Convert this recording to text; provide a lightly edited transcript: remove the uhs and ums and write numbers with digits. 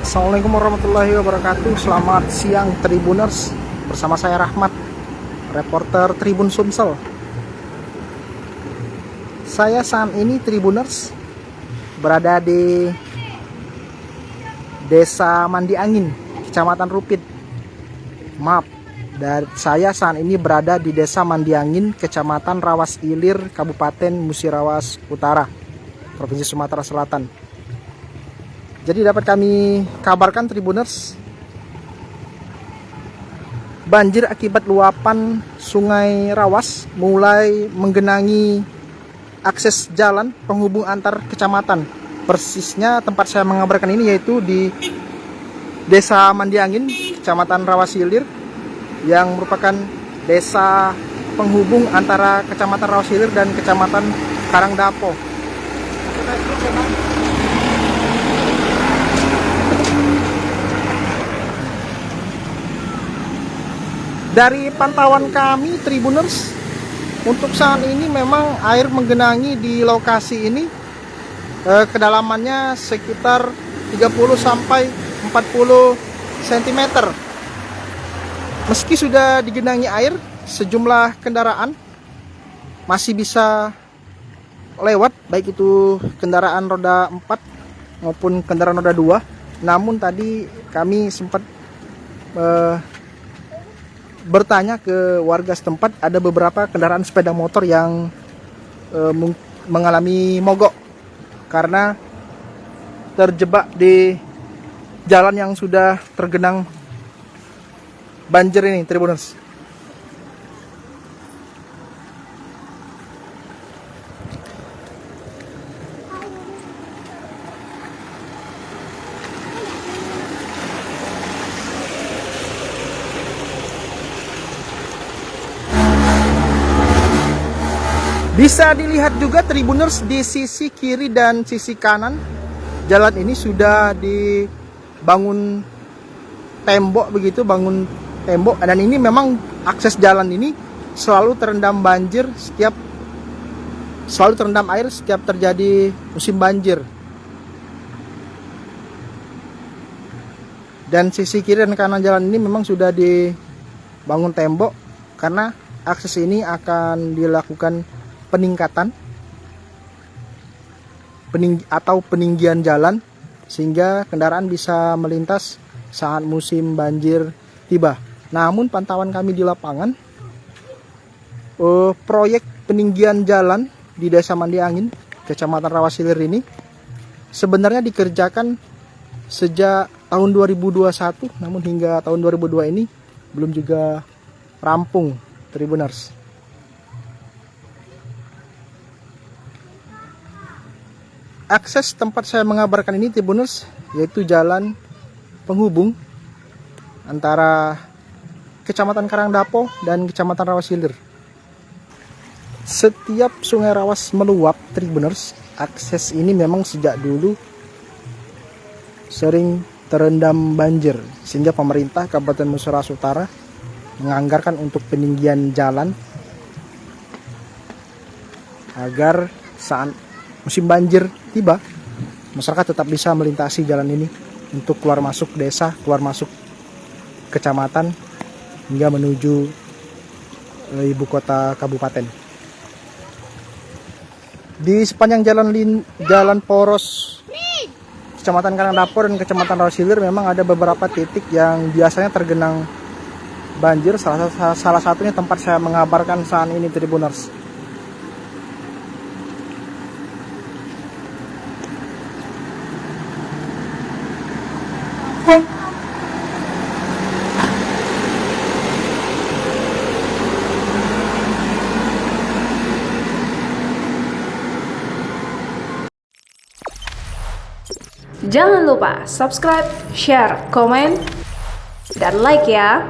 Assalamualaikum warahmatullahi wabarakatuh. Selamat siang Tribuners. Bersama saya Rahmat, reporter Tribun Sumsel. Saya saat ini Tribuners berada di Desa Mandi Angin, Kecamatan Rupit. Maaf, saya saat ini berada di Desa Mandi Angin, Kecamatan Rawas Ilir, Kabupaten Musirawas Utara, Provinsi Sumatera Selatan. Jadi dapat kami kabarkan Tribuners, banjir akibat luapan Sungai Rawas mulai menggenangi akses jalan penghubung antar kecamatan. Persisnya tempat saya mengabarkan ini yaitu di Desa Mandi Angin, Kecamatan Rawas Ilir, yang merupakan desa penghubung antara Kecamatan Rawas Ilir dan Kecamatan Karangdapo. Dari pantauan kami Tribuners, untuk saat ini memang air menggenangi di lokasi ini, kedalamannya sekitar 30 sampai 40 cm. Meski sudah digenangi air, sejumlah kendaraan masih bisa lewat, baik itu kendaraan roda 4 maupun kendaraan roda 2. Namun tadi kami sempat bertanya ke warga setempat, ada beberapa kendaraan sepeda motor yang mengalami mogok karena terjebak di jalan yang sudah tergenang banjir ini, Tribuners. Bisa dilihat juga Tribuners, di sisi kiri dan sisi kanan jalan ini sudah dibangun tembok begitu, bangun tembok, dan ini memang akses jalan ini selalu terendam banjir selalu terendam air setiap terjadi musim banjir. Dan sisi kiri dan kanan jalan ini memang sudah dibangun tembok karena akses ini akan dilakukan peningkatan atau peninggian jalan sehingga kendaraan bisa melintas saat musim banjir tiba. Namun pantauan kami di lapangan, proyek peninggian jalan di Desa Mandi Angin, Kecamatan Rawas Ilir ini sebenarnya dikerjakan sejak tahun 2021, namun hingga tahun 2002 ini belum juga rampung, Tribuners. Akses tempat saya mengabarkan ini, Tribuners, yaitu jalan penghubung antara Kecamatan Karangdapo dan Kecamatan Rawas Ilir. Setiap Sungai Rawas meluap, Tribuners, akses ini memang sejak dulu sering terendam banjir, sehingga pemerintah Kabupaten Musirawas Utara menganggarkan untuk peninggian jalan agar saat musim banjir tiba, masyarakat tetap bisa melintasi jalan ini untuk keluar masuk desa, keluar masuk kecamatan, hingga menuju ibu kota kabupaten. Di sepanjang jalan poros Kecamatan Karangdapo dan Kecamatan Rawas Ilir memang ada beberapa titik yang biasanya tergenang banjir. Salah satunya tempat saya mengabarkan saat ini, Tribuners. Jangan lupa subscribe, share, komen, dan like ya.